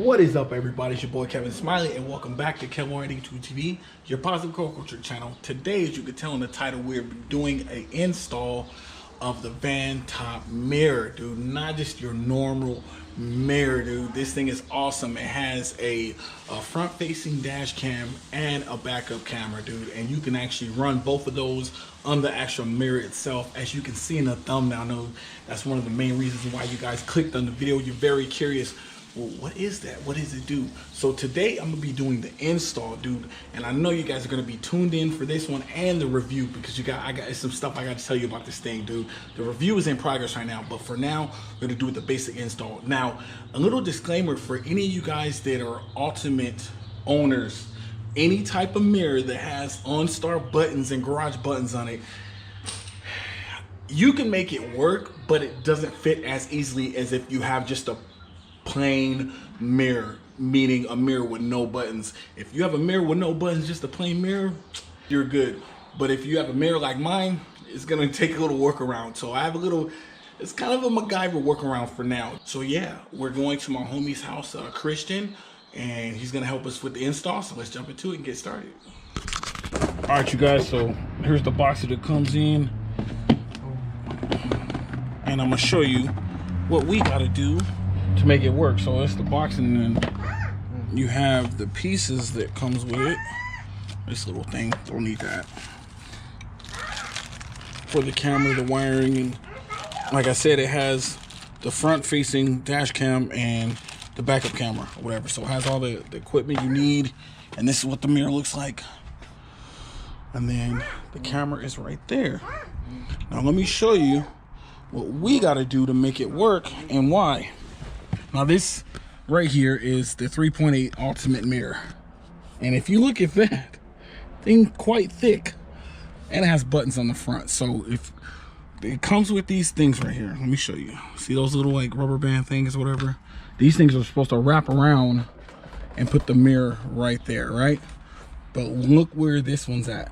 What is up, everybody? It's your boy Kevin Smiley, and welcome back to Kevin Smiley TV, your positive culture channel. Today, as you can tell in the title, we're doing an install of the Vantop mirror, dude. Not just your normal mirror, dude. This thing is awesome. It has a front-facing dash cam and a backup camera, dude, and you can actually run both of those on the actual mirror itself. As you can see in the thumbnail, I know that's one of the main reasons why you guys clicked on the video. You're very curious. Well, what is that? What does it do? So today I'm gonna be doing the install, dude, and I know you guys are gonna be tuned in for this one and the review, because I got some stuff I got to tell you about this thing, dude. The review is in progress right now, but for now we're gonna do the basic install. Now, a little disclaimer for any of you guys that are ultimate owners: any type of mirror that has OnStar buttons and garage buttons on it, you can make it work, but it doesn't fit as easily as if you have just a plain mirror, meaning a mirror with no buttons. If you have a mirror with no buttons, just a plain mirror, you're good. But if you have a mirror like mine, it's gonna take a little workaround. So I have a little, it's kind of a MacGyver workaround for now. So yeah, we're going to my homie's house, Christian, and he's gonna help us with the install. So let's jump into it and get started. All right, you guys, so here's the box that it comes in, and I'm gonna show you what we gotta do to make it work. So it's the box, and then you have the pieces that comes with it. This little thing, don't need that. For the camera, the wiring, and like I said, it has the front facing dash cam and the backup camera or whatever. So it has all the equipment you need, and this is what the mirror looks like. And then the camera is right there. Now let me show you what we got to do to make it work and why. Now this right here is the 3.8 Ultimate mirror, and if you look at that thing, quite thick, and it has buttons on the front. So if it comes with these things right here, let me show you. See those little like rubber band things or whatever? These things are supposed to wrap around and put the mirror right there, right? But look where this one's at.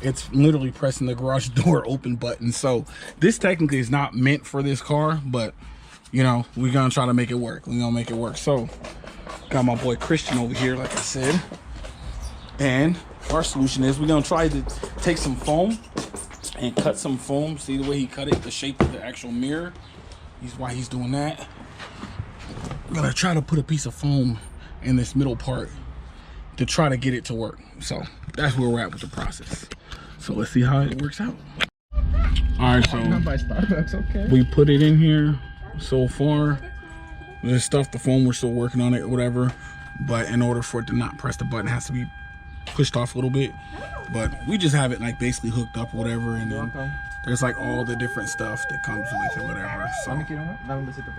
It's literally pressing the garage door open button. So this technically is not meant for this car, but you know, we're gonna try to make it work. We're gonna make it work. So got my boy Christian over here, like I said, and our solution is we're gonna try to take some foam and cut some foam. See the way he cut it, the shape of the actual mirror. Why he's doing that. I'm gonna try to put a piece of foam in this middle part to try to get it to work. So that's where we're at with the process. So let's see how it works out. All right, so we put it in here. So far, there's stuff, the foam, we're still working on it or whatever, but in order for it to not press the button, it has to be pushed off a little bit. But we just have it like basically hooked up or whatever, and then there's like all the different stuff that comes with it, whatever. So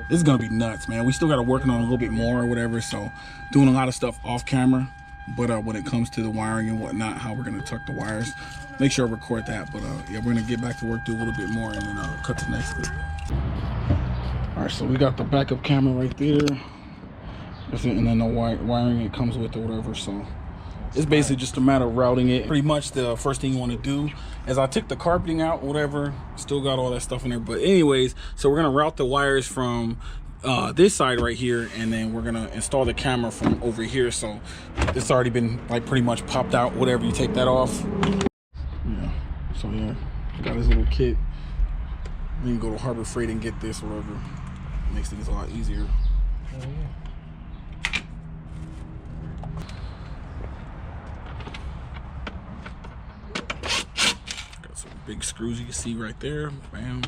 this is gonna be nuts, man. We still gotta work on it a little bit more or whatever, so doing a lot of stuff off camera. But when it comes to the wiring and whatnot, how we're gonna tuck the wires, make sure I record that. But yeah, we're gonna get back to work, do a little bit more, and then cut to the next clip. All right, so we got the backup camera right there, and then the wiring it comes with or whatever. So it's basically just a matter of routing it. Pretty much the first thing you want to do is I took the carpeting out, whatever, still got all that stuff in there. But anyways, so we're gonna route the wires from this side right here, and then we're gonna install the camera from over here. So it's already been like pretty much popped out, whatever. You take that off. Yeah, so yeah, got his little kit. Then you go to Harbor Freight and get this, whatever. Makes things a lot easier. Oh, yeah. Got some big screws you can see right there. Bam.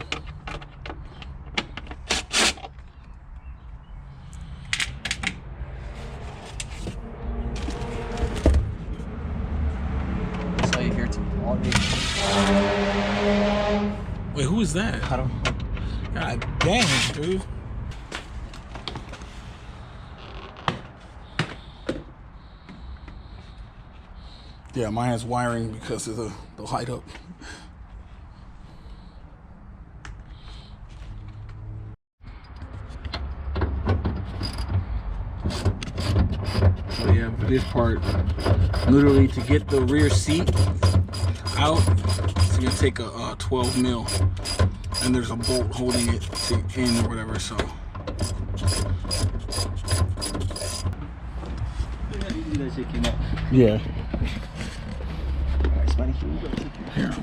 So you hear it all day. Wait, who is that? I don't know. God dang, dude. Yeah, mine has wiring because of the light up. So yeah, for this part, literally to get the rear seat out, it's gonna take a 12 mil, and there's a bolt holding it in or whatever. So that shit came out. Yeah. Alright, Spidey, here we go. Here.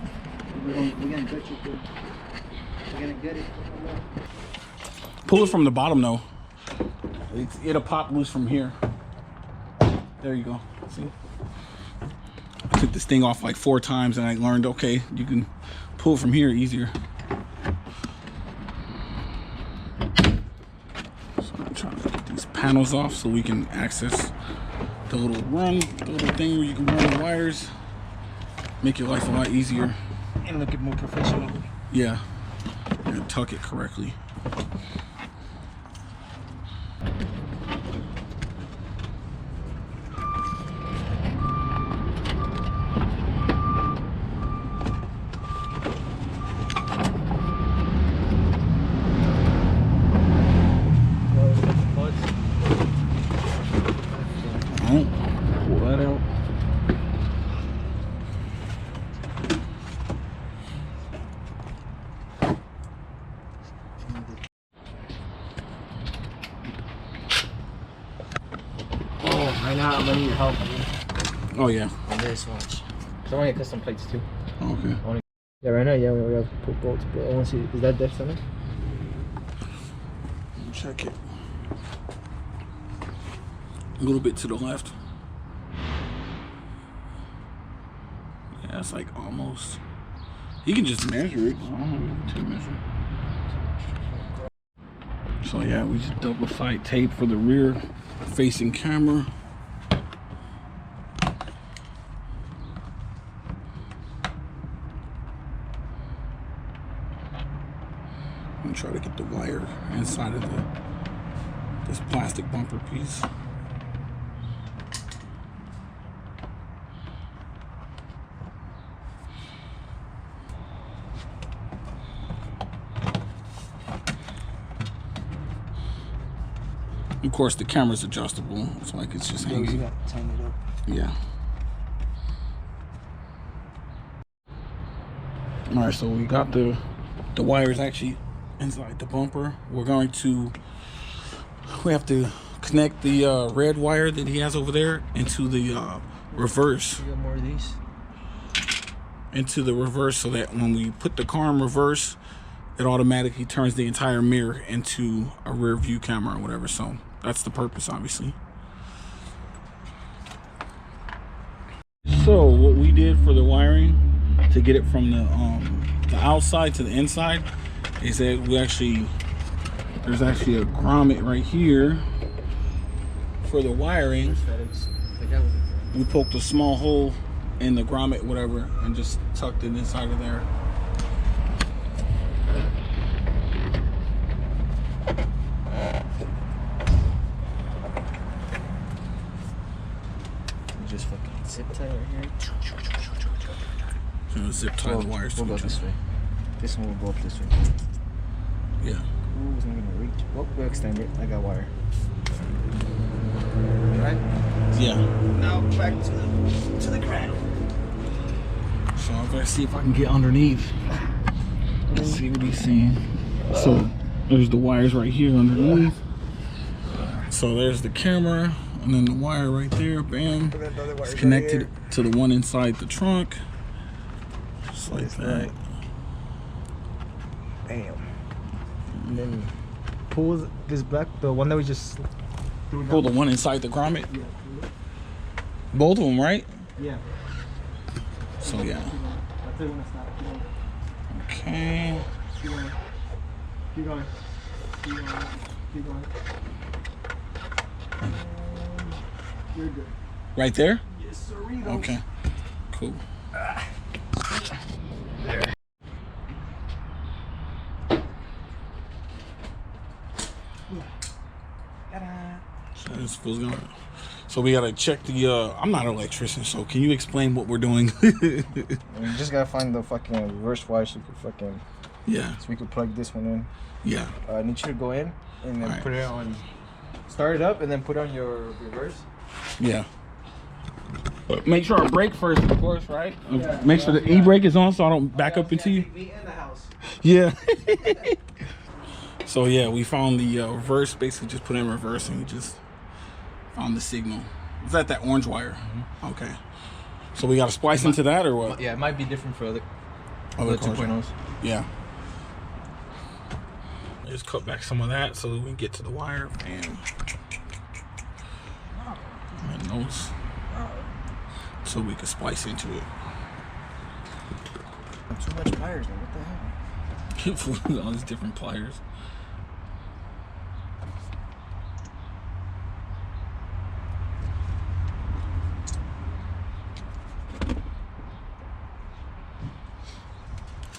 We're gonna gut you through. We're gonna gut it. Pull it from the bottom though. It'll pop loose from here. There you go. See? I took this thing off like 4 times and I learned, okay, you can pull from here easier. So I'm trying to get these panels off so we can access the little thing where you can run the wires. Make your life a lot easier. And look at more professional. Yeah. And tuck it correctly. Alright, pull that out. Right now, I'm gonna need your help. Oh yeah. On this watch. Cause I want to get custom plates too. Okay. Yeah, right now, yeah, we have to put bolts, but I want to see, is that depth on it? Check it. A little bit to the left. Yeah, it's like almost. You can just measure it. I don't know to measure. So yeah, we just double side tape for the rear facing camera. And try to get the wire inside of this plastic bumper piece. Of course, the camera's adjustable. It's like it's just hanging. You got to tighten it up. Yeah. All right, so we got the wires actually inside the bumper. We have to connect the red wire that he has over there into the reverse. You got more of these? Into the reverse, so that when we put the car in reverse, it automatically turns the entire mirror into a rear view camera or whatever. So that's the purpose, obviously. So what we did for the wiring to get it from the outside to the inside is that there's actually a grommet right here for the wiring. We poked a small hole in the grommet, whatever, and just tucked it inside of there. Just fucking zip tie right here. So zip tie the wires to We'll go each this other. way. This one will go up this way. Yeah. Ooh, it's not gonna reach. Well, we'll extend it. I got wire. Alright? Yeah. Now back to the ground. So I'm gonna see if I can get underneath. Let's see what he's saying. So there's the wires right here underneath. So there's the camera, and then the wire right there. Bam. It's connected to the one inside the trunk. Just like that. Bam. And then pull this back, the one that we just Pull the one inside the grommet. Both of them, right? Yeah. So yeah. That's it when it's not. Okay. Keep going. Keep going. Keep going. Keep going. You're good. Right there? Yes, sir. Okay. Cool. There. So this feels good. So we gotta check the. I'm not an electrician, so can you explain what we're doing? We just gotta find the fucking reverse wire so we could fucking. Yeah. So we could plug this one in. Yeah. I need you to go in and then Alright. put it on. Start it up and then put on your reverse. Yeah. But make sure I brake first, of course, right? Yeah, Make sure the e-brake is on so I don't back up into you. Me in the house. Yeah. So yeah, we found the reverse. Basically, just put in reverse and we just found the signal Is that orange wire? Okay. So we got to splice into that or what? Yeah, it might be different for other Other 2.0s. Yeah. Just cut back some of that so that we can get to the wire. Bam. And those. So we can splice into it. Too much pliers, man. What the hell? All these different pliers.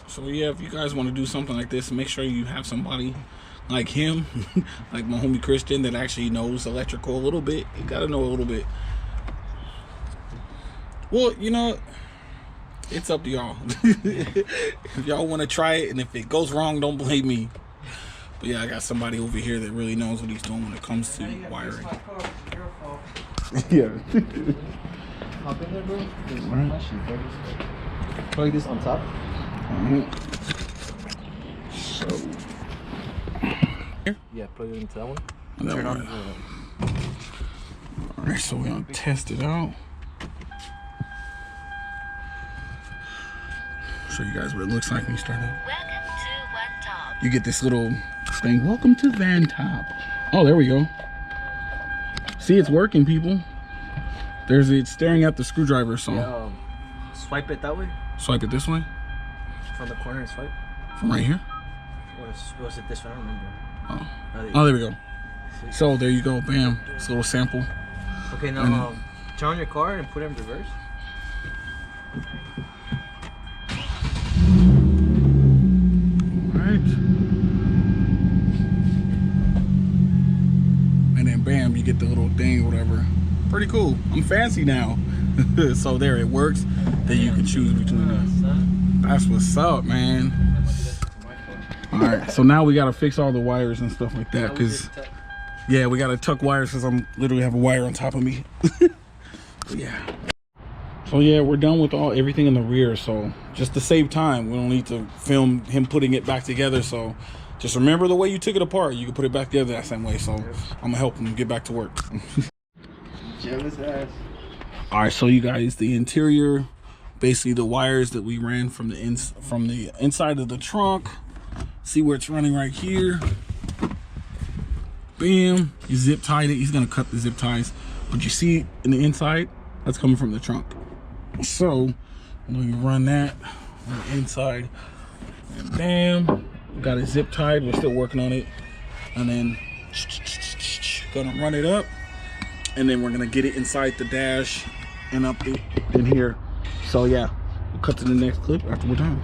So yeah, if you guys want to do something like this, make sure you have somebody like him, like my homie Christian, that actually knows electrical a little bit. You gotta know a little bit. Well, you know, it's up to y'all. If y'all want to try it, and if it goes wrong, don't blame me. But yeah, I got somebody over here that really knows what he's doing when it comes to wiring. Yeah. Hop in there, bro. Plug this on top. So. Yeah, plug it into that one. That Turn one. on. All right, so we're gonna test it out. Show you guys what it looks like when you start it. Welcome to Vantop. You get this little thing. Welcome to Vantop. Oh, there we go. See, it's working, people. It's staring at the screwdriver. So Yeah, swipe it that way. swipe it this way From the corner and swipe. from right here. Or was it this one? I don't remember. Oh, there we go. So there you go. Bam. It's a little sample. Okay, now turn on your car and put it in reverse. Right. And then bam, you get the little thing, whatever. Pretty cool. I'm fancy now. So there it works. Then you can choose between them. That's what's up, man. All right, so now we gotta fix all the wires and stuff like that, cause yeah, we gotta tuck wires because I'm literally have a wire on top of me. Yeah. So yeah, we're done with everything in the rear. So just to save time, we don't need to film him putting it back together. So just remember the way you took it apart, you can put it back together that same way. So I'm gonna help him get back to work. Jealous ass. All right, so you guys, the interior, basically the wires that we ran from the inside of the trunk. See where it's running right here. Bam, you zip tied it. He's gonna cut the zip ties, but you see in the inside, that's coming from the trunk. So we run that on the inside, and bam, got it zip tied. We're still working on it, and then gonna run it up, and then we're gonna get it inside the dash and up in here. So yeah, we'll cut to the next clip after we're done.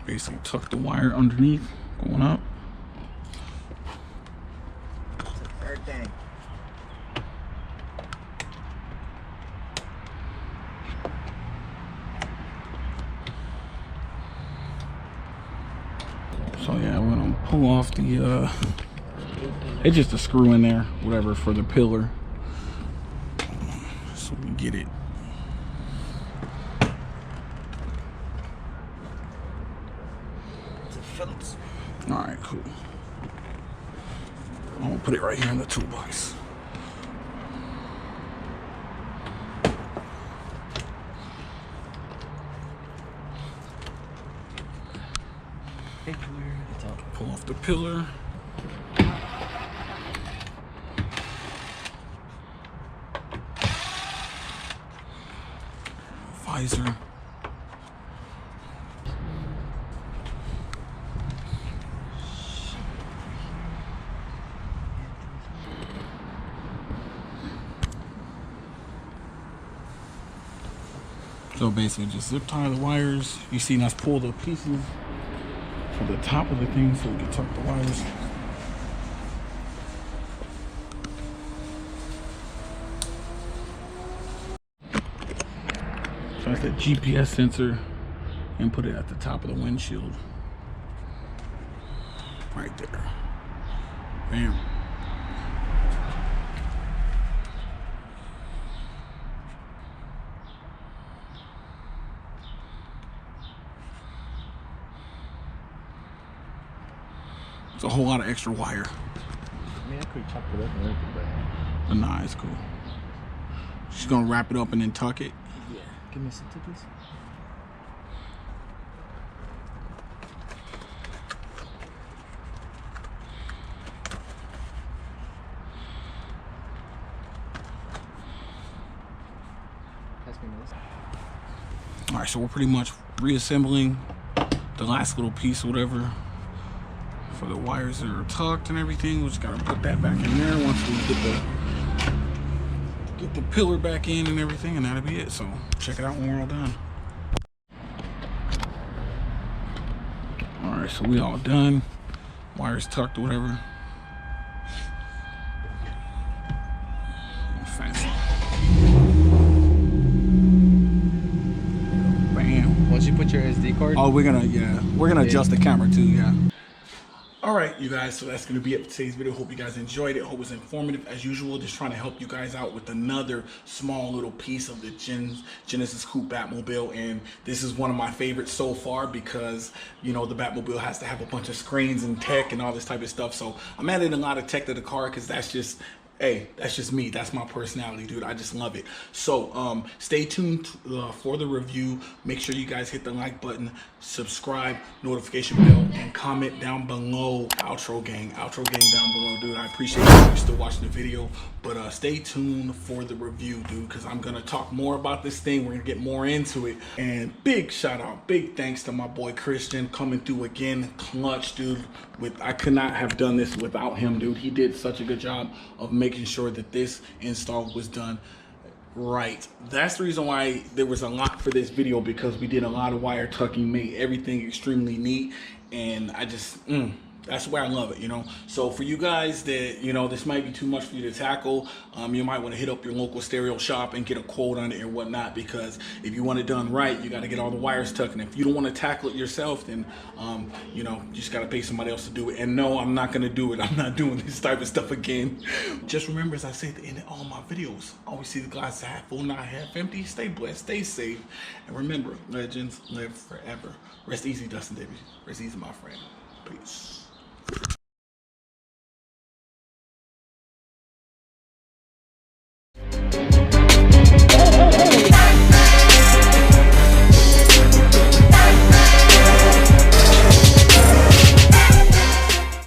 Basically tuck the wire underneath, going up. Everything. So yeah, we're gonna pull off the it's just a screw in there, whatever, for the pillar. So we get it. All right, cool. I'm gonna put it right here in the toolbox. Pull off the pillar. Visor. So basically just zip tie the wires. You seen us pull the pieces from the top of the thing so we can tuck the wires. So that's the GPS sensor, and put it at the top of the windshield. Right there. Bam. It's a whole lot of extra wire. I mean, I could chop it up and everything, but But nah, it's cool. She's gonna wrap it up and then tuck it. yeah. Give me some tickets. All right, so we're pretty much reassembling the last little piece, or whatever, for the wires that are tucked and everything. We just gotta put that back in there once we get the pillar back in and everything, and that'll be it. So check it out when we're all done. All right, so we all done. Wires tucked, or whatever. Fancy. Bam. Once you put your SD card. Oh, we're gonna adjust the camera too, yeah. All right, you guys, so that's gonna be it for today's video. Hope you guys enjoyed it. Hope it was informative as usual. Just trying to help you guys out with another small little piece of the Genesis Coupe Batmobile, and this is one of my favorites so far because, you know, the Batmobile has to have a bunch of screens and tech and all this type of stuff. So I'm adding a lot of tech to the car because that's just, hey, that's just me. That's my personality, dude. I just love it. So stay tuned for the review. Make sure you guys hit the like button, subscribe, notification bell, and comment down below. Outro gang down below, dude. I appreciate you if you're still watching the video. But stay tuned for the review, dude, because I'm gonna talk more about this thing. We're gonna get more into it. And big shout out, big thanks to my boy Christian coming through again, clutch, dude. I could not have done this without him, dude. He did such a good job of making sure that this install was done right. That's the reason why there was a lot for this video, because we did a lot of wire tucking, made everything extremely neat, and I just that's where I love it, you know. So for you guys that, you know, this might be too much for you to tackle, you might want to hit up your local stereo shop and get a quote on it or whatnot, because if you want it done right, you got to get all the wires tucked. And if you don't want to tackle it yourself, then you know, you just got to pay somebody else to do it. And no, I'm not going to do it. I'm not doing this type of stuff again. Just remember, as I say at the end of all my videos, always see the glass half full, not half empty. Stay blessed, stay safe, and remember, legends live forever. Rest easy, Dustin Davies. Rest easy, my friend. Peace.